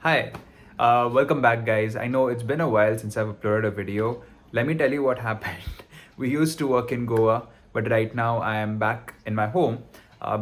Hi, welcome back, guys. I know it's been a while since I've uploaded a video. Let me tell you what happened. We used to work in Goa, but right now I am back in my home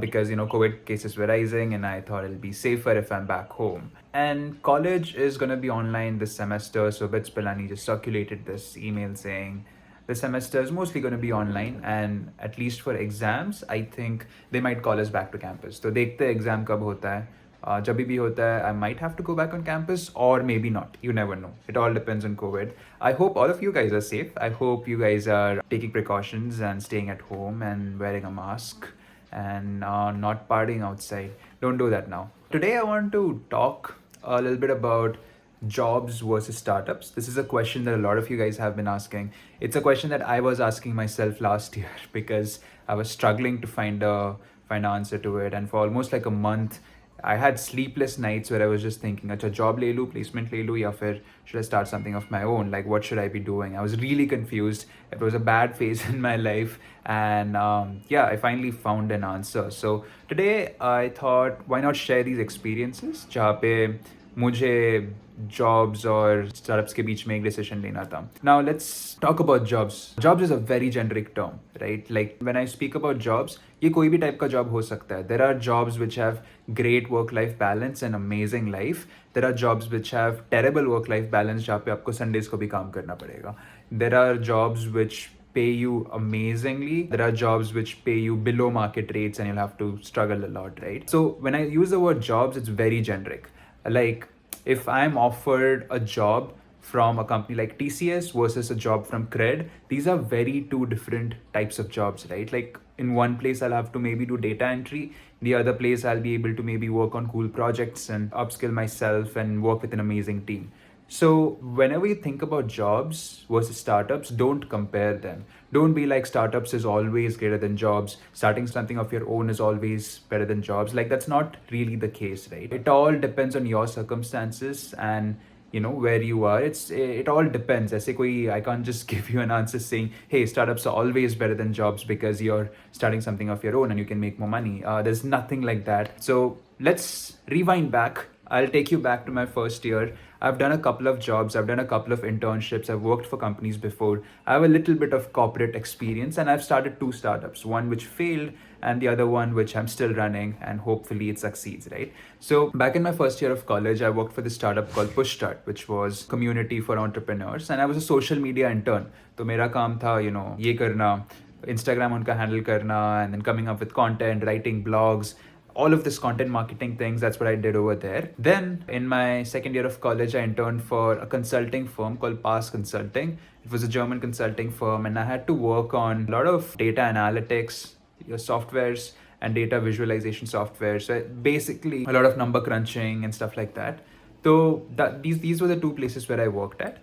because COVID cases were rising, and I thought it'll be safer if I'm back home. And college is gonna be online this semester, so Bits Pilani just circulated this email saying the semester is mostly going to be online, and at least for exams I think they might call us back to campus. तो देखते हैं exam कब होता है. जब भी होता है I might have to go back on campus or maybe not. You never know. It all depends on COVID. I hope all of you guys are safe. I hope you guys are taking precautions and staying at home and wearing a mask and not partying outside. Don't do that now. Today I want to talk a little bit about jobs versus startups. This is a question that a lot of you guys have been asking. It's a question that I was asking myself last year because I was struggling to find an answer to it, and for almost like a month I had sleepless nights where I was just thinking, acha job le lu, placement le lu, ya fir should I start something of my own? Like, what should I be doing? I was really confused. It was a bad phase in my life, and yeah, I finally found an answer. So today I thought, why not share these experiences जहाँ पे मुझे jobs और startups के बीच में एक decision लेना था. Now let's talk about jobs. Jobs is a very generic term, right? Like when I speak about jobs, ये कोई भी type का job हो सकता है. There are jobs which have great work-life balance and amazing life. There are jobs which have terrible work-life balance जहाँ पे आपको Sundays को भी काम करना पड़ेगा. There are jobs which pay you amazingly. There are jobs which pay you below market rates and you'll have to struggle a lot, right? So when I use the word jobs, it's very generic. Like if I'm offered a job from a company like TCS versus a job from Cred, these are very two different types of jobs, right? Like in one place I'll have to maybe do data entry, the other place I'll be able to maybe work on cool projects and upskill myself and work with an amazing team. So whenever you think about jobs versus startups, don't compare them. Don't be like startups is always greater than jobs. Starting something of your own is always better than jobs. Like that's not really the case, right? It all depends on your circumstances and where you are. It all depends. I can't just give you an answer saying, hey, startups are always better than jobs because you're starting something of your own and you can make more money. There's nothing like that. So let's rewind back. I'll take you back to my first year. I've done a couple of jobs, I've done a couple of internships, I've worked for companies before. I have a little bit of corporate experience, and I've started two startups, one which failed and the other one which I'm still running, and hopefully it succeeds, right? So back in my first year of college, I worked for this startup called PushStart, which was community for entrepreneurs, and I was a social media intern. तो मेरा काम था, ये करना, Instagram उनका handle करना, and then coming up with content, writing blogs, all of this content marketing things. That's what I did over there. Then in my second year of college, I interned for a consulting firm called Pass Consulting. It was a German consulting firm, and I had to work on a lot of data analytics, softwares, and data visualization software. So basically a lot of number crunching and stuff like that. So these were the two places where I worked at.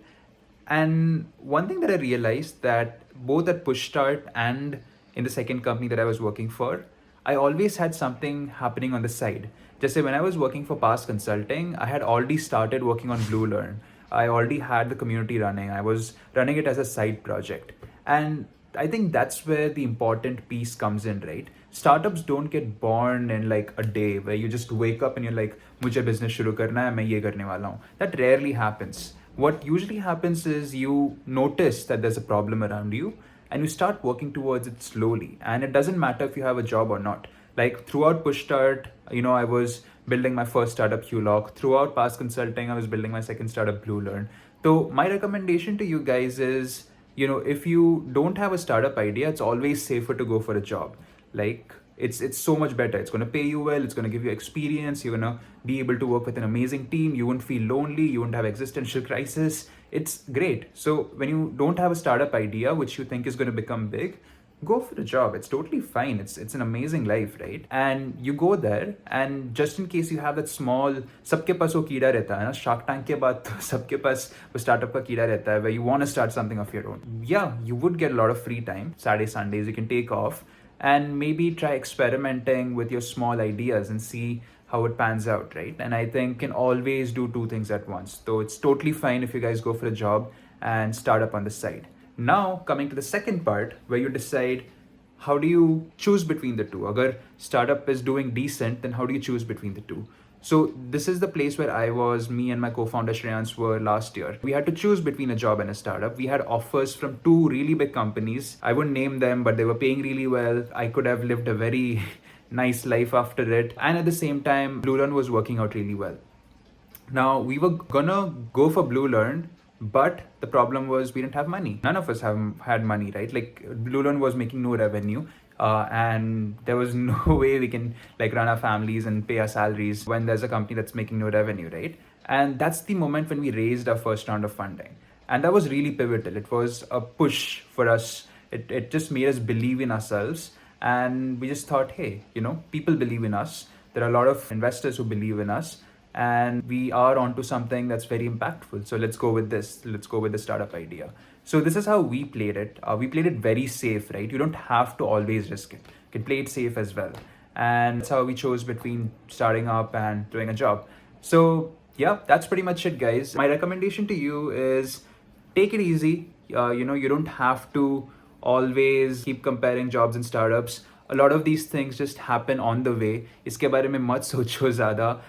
And one thing that I realized, that both at PushStart and in the second company that I was working for, I always had something happening on the side. Just say when I was working for Past Consulting, I had already started working on BlueLearn. I already had the community running. I was running it as a side project. And I think that's where the important piece comes in, right? Startups don't get born in like a day where you just wake up and you're like, मुझे business शुरू करना है, मैं ये करने वाला हूँ. That rarely happens. What usually happens is you notice that there's a problem around you, and you start working towards it slowly. And it doesn't matter if you have a job or not. Like throughout PushStart, I was building my first startup, Hulock. Throughout Past Consulting, I was building my second startup, BlueLearn. So my recommendation to you guys is, if you don't have a startup idea, it's always safer to go for a job. Like it's so much better. It's going to pay you well. It's going to give you experience. You're going to be able to work with an amazing team. You won't feel lonely. You won't have existential crisis. It's great. So when you don't have a startup idea, which you think is going to become big, go for the job. It's totally fine. It's an amazing life, right? And you go there, and just in case you have that small, सबके पास वो कीड़ा रहता है ना, Shark Tank के बाद तो सबके पास वो startup का कीड़ा रहता है, where you want to start something of your own. Yeah, you would get a lot of free time. Saturday, Sundays, you can take off and maybe try experimenting with your small ideas and see how it pans out, right? And I think you can always do two things at once. So it's totally fine if you guys go for a job and start up on the side. Now, coming to the second part, where you decide how do you choose between the two? Agar startup is doing decent, then how do you choose between the two? So this is the place where me and my co-founder Shreyans were last year. We had to choose between a job and a startup. We had offers from two really big companies. I wouldn't name them, but they were paying really well. I could have lived a very nice life after it. And at the same time, BlueLearn was working out really well. Now, we were gonna go for BlueLearn, but the problem was we didn't have money. None of us have had money, right? Like BlueLearn was making no revenue. And there was no way we can like run our families and pay our salaries when there's a company that's making no revenue, right? And that's the moment when we raised our first round of funding. And that was really pivotal. It was a push for us. It just made us believe in ourselves. And we just thought, hey, people believe in us. There are a lot of investors who believe in us, and we are onto something that's very impactful. So let's go with this. Let's go with the startup idea. So this is how we played it. We played it very safe, right? You don't have to always risk it. You can play it safe as well. And that's how we chose between starting up and doing a job. So yeah, that's pretty much it, guys. My recommendation to you is take it easy. You don't have to always keep comparing jobs and startups. A lot of these things just happen on the way. इसके बारे में मत सोचो ज़्यादा.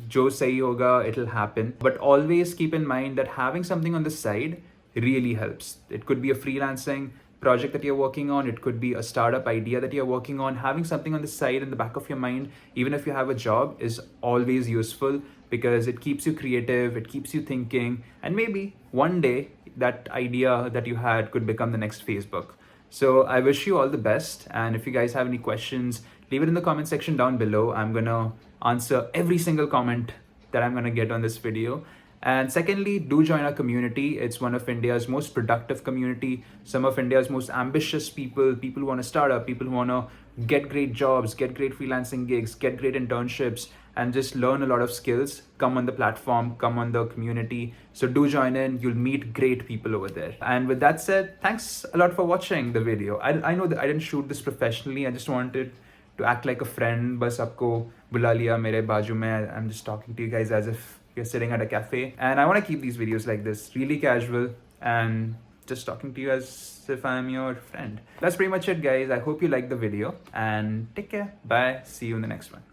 जो सही होगा, it'll happen. But always keep in mind that having something on the side really helps. It could be a freelancing project that you're working on. It could be a startup idea that you're working on. Having something on the side in the back of your mind, even if you have a job, is always useful because it keeps you creative, it keeps you thinking, and maybe one day that idea that you had could become the next Facebook. So I wish you all the best. And if you guys have any questions, leave it in the comment section down below. I'm gonna answer every single comment that I'm gonna get on this video. And secondly, do join our community. It's one of India's most productive community, some of India's most ambitious people who want to start up, people who want to get great jobs, get great freelancing gigs, get great internships, and just learn a lot of skills. Come on the platform, come on the community. So do join in, you'll meet great people over there. And with that said, thanks a lot for watching the video. I know that I didn't shoot this professionally. I just wanted to act like a friend. Bas aapko bula liya mere baaju mein. I'm just talking to you guys as if you're sitting at a cafe. And I want to keep these videos like this, really casual and just talking to you as if I'm your friend. That's pretty much it, guys. I hope you liked the video and take care. Bye. See you in the next one.